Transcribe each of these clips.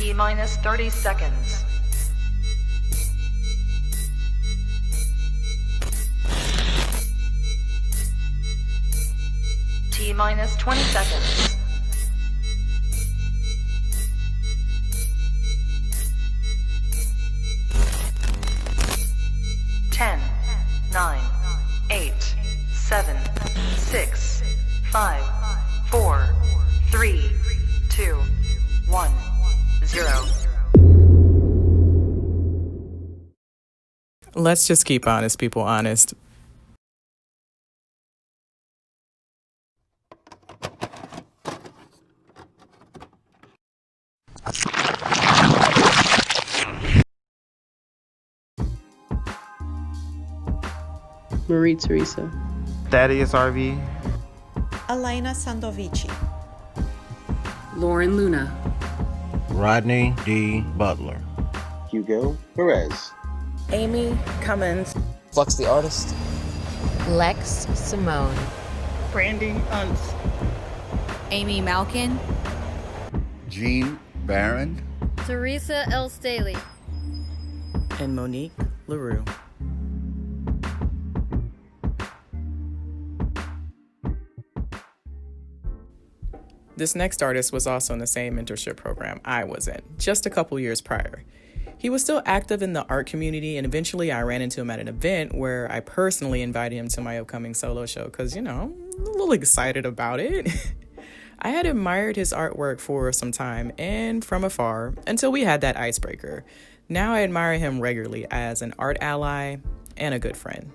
T minus 30 seconds. T minus 20 seconds. Ten, 9, 8, 7, 6, 5, 4, 3, 2, 1, 0. Let's just keep honest people honest. Marie Teresa. Thaddeus RV. Elena Sandovici. Lauren Luna. Rodney D. Butler. Hugo Perez. Amy Cummins. Flux the Artist. Lex Simone. Brandy Unts. Amy Malkin. Jean Barron. Teresa L. Staley. And MoNique LaRue. This next artist was also in the same mentorship program I was in, just a couple years prior. He was still active in the art community, and eventually I ran into him at an event where I personally invited him to my upcoming solo show because, I'm a little excited about it. I had admired his artwork for some time and from afar until we had that icebreaker. Now I admire him regularly as an art ally and a good friend.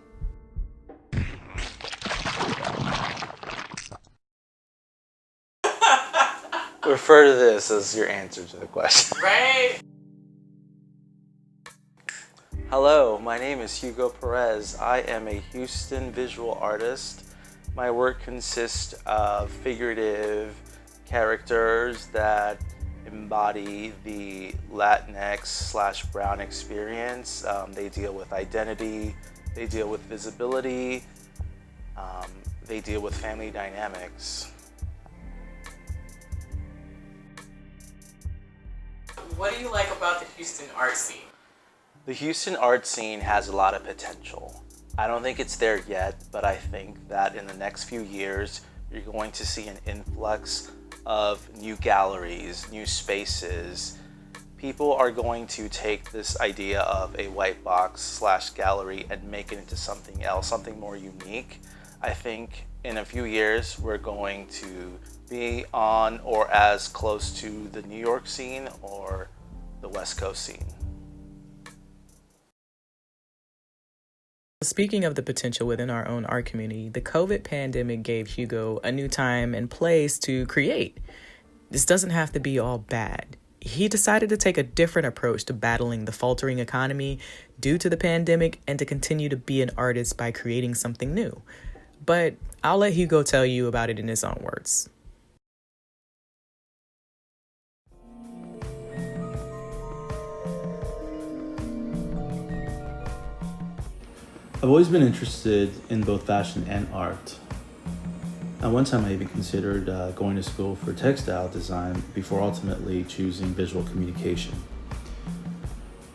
Refer to this as your answer to the question. Right? Hello, my name is Hugo Perez. I am a Houston visual artist. My work consists of figurative characters that embody the Latinx/brown experience. They deal with identity, they deal with visibility, they deal with family dynamics. What do you like about the Houston art scene? The Houston art scene has a lot of potential. I don't think it's there yet, but I think that in the next few years, you're going to see an influx of new galleries, new spaces. People are going to take this idea of a white box / gallery and make it into something else, something more unique. I think in a few years, we're going to be on or as close to the New York scene or the West Coast scene. Speaking of the potential within our own art community, the COVID pandemic gave Hugo a new time and place to create. This doesn't have to be all bad. He decided to take a different approach to battling the faltering economy due to the pandemic and to continue to be an artist by creating something new. But I'll let Hugo tell you about it in his own words. I've always been interested in both fashion and art. At one time I even considered going to school for textile design before ultimately choosing visual communication.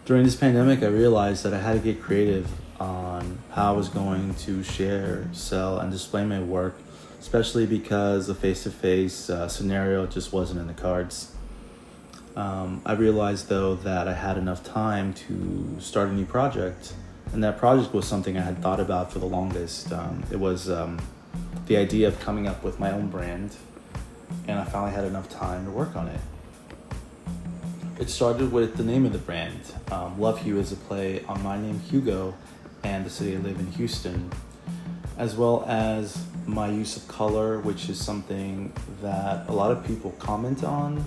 During this pandemic, I realized that I had to get creative on how I was going to share, sell, and display my work, especially because the face-to-face scenario just wasn't in the cards. I realized though that I had enough time to start a new project. And that project was something I had thought about for the longest. It was the idea of coming up with my own brand, and I finally had enough time to work on it. It started with the name of the brand. LoveHue is a play on my name, Hugo, and the city I live in, Houston, as well as my use of color, which is something that a lot of people comment on,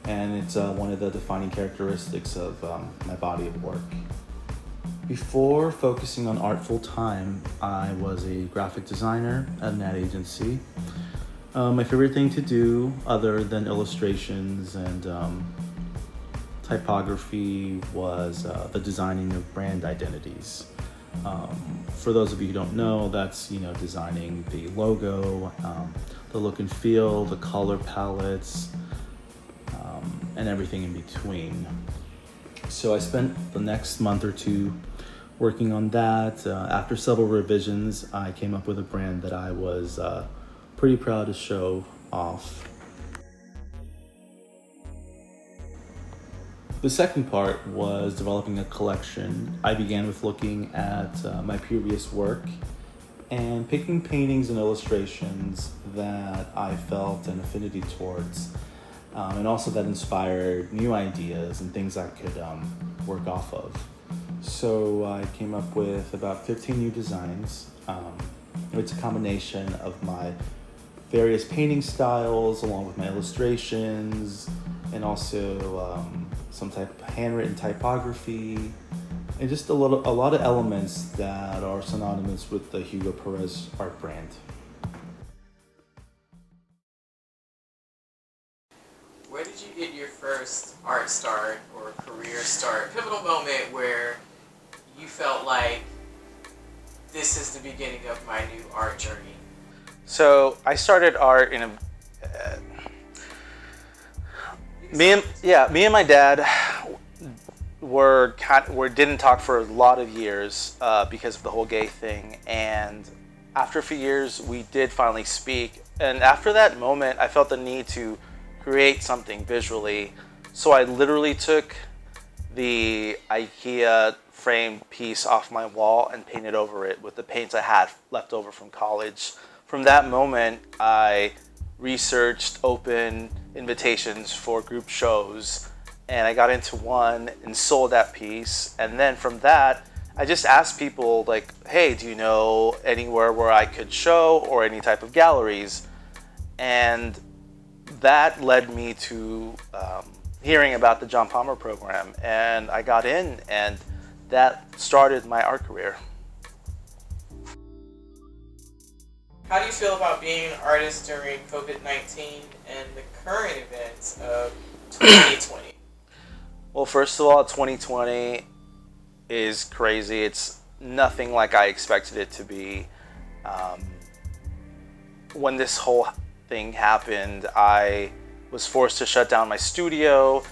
and it's one of the defining characteristics of my body of work. Before focusing on art full-time, I was a graphic designer at an ad agency. My favorite thing to do, other than illustrations and typography, was the designing of brand identities. For those of you who don't know, that's designing the logo, the look and feel, the color palettes, and everything in between. So I spent the next month or two working on that. After several revisions, I came up with a brand that I was pretty proud to show off. The second part was developing a collection. I began with looking at my previous work and picking paintings and illustrations that I felt an affinity towards, and also that inspired new ideas and things I could work off of. So I came up with about 15 new designs. It's a combination of my various painting styles along with my illustrations, and also some type of handwritten typography, and just a lot of elements that are synonymous with the Hugo Perez art brand. Where did you get your first art start or career start, pivotal moment where you felt like this is the beginning of my new art journey? So I started art in a me and my dad didn't talk for a lot of years because of the whole gay thing, and after a few years we did finally speak, and after that moment I felt the need to create something visually. So I literally took the IKEA framed piece off my wall and painted over it with the paints I had left over from college. From that moment I researched open invitations for group shows, and I got into one and sold that piece. And then from that I just asked people like, hey, do you know anywhere where I could show or any type of galleries? And that led me to hearing about the John Palmer program, and I got in, and that started my art career. How do you feel about being an artist during COVID-19 and the current events of 2020? Well, first of all, 2020 is crazy. It's nothing like I expected it to be. When this whole thing happened, I was forced to shut down my studio.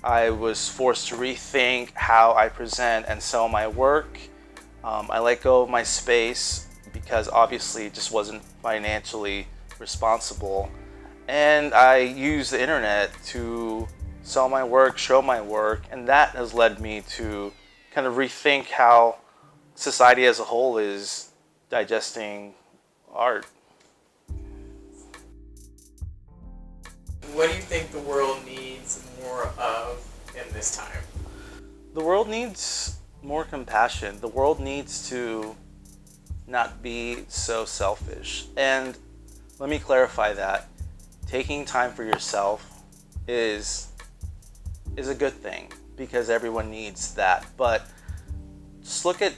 I was forced to rethink how I present and sell my work. I let go of my space because obviously it just wasn't financially responsible. And I used the internet to sell my work, show my work, and that has led me to kind of rethink how society as a whole is digesting art. What do you think the world needs more of in this time? The world needs more compassion. The world needs to not be so selfish. And let me clarify that. Taking time for yourself is a good thing because everyone needs that. But just look at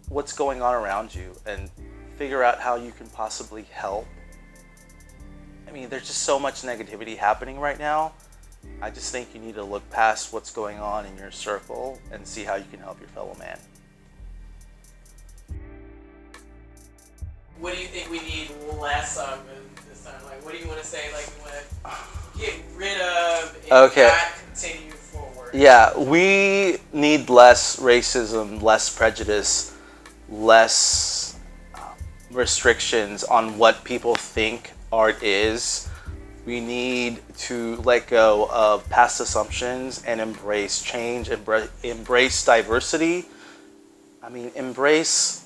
what's going on around you and figure out how you can possibly help. I mean, there's just so much negativity happening right now. I just think you need to look past what's going on in your circle and see how you can help your fellow man. What do you think we need less of in this time? Like, what do you want to say? Like, we want to get rid of and not continue forward? Yeah, we need less racism, less prejudice, less restrictions on what people think art is. We need to let go of past assumptions and embrace change, embrace diversity. I mean, embrace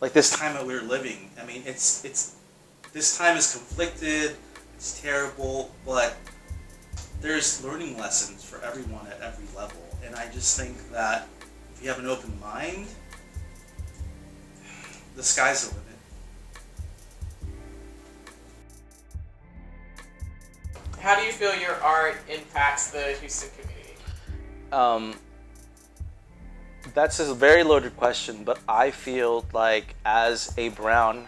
like this time that we're living. I mean, it's this time is conflicted, it's terrible, but there's learning lessons for everyone at every level. And I just think that if you have an open mind, the sky's the limit. How do you feel your art impacts the Houston community? That's a very loaded question, but I feel like as a brown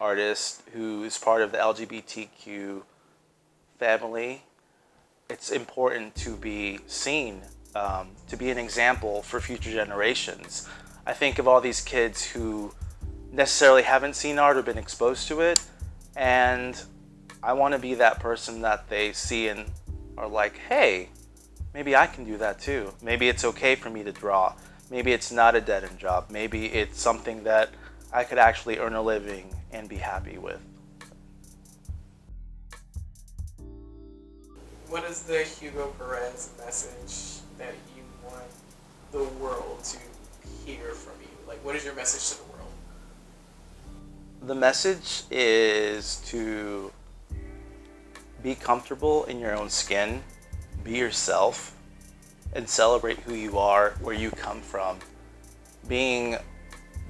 artist who is part of the LGBTQ family, it's important to be seen, to be an example for future generations. I think of all these kids who necessarily haven't seen art or been exposed to it, and I want to be that person that they see and are like, hey, maybe I can do that too. Maybe it's okay for me to draw. Maybe it's not a dead-end job. Maybe it's something that I could actually earn a living and be happy with. What is the Hugo Perez message that you want the world to hear from you? Like, what is your message to the world? The message is to be comfortable in your own skin, be yourself, and celebrate who you are, where you come from. Being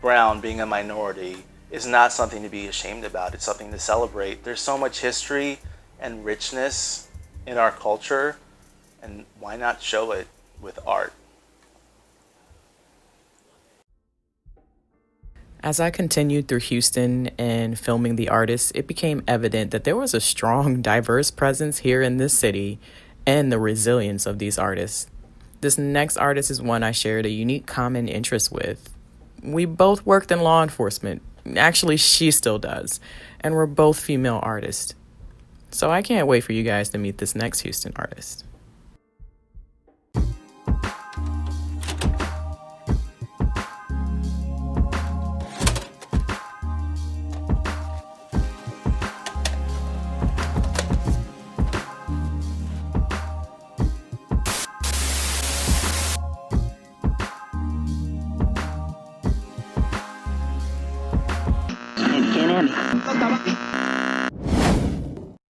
brown, being a minority, is not something to be ashamed about. It's something to celebrate. There's so much history and richness in our culture, and why not show it with art? As I continued through Houston and filming the artists, it became evident that there was a strong, diverse presence here in this city and the resilience of these artists. This next artist is one I shared a unique common interest with. We both worked in law enforcement. Actually, she still does. And we're both female artists. So I can't wait for you guys to meet this next Houston artist.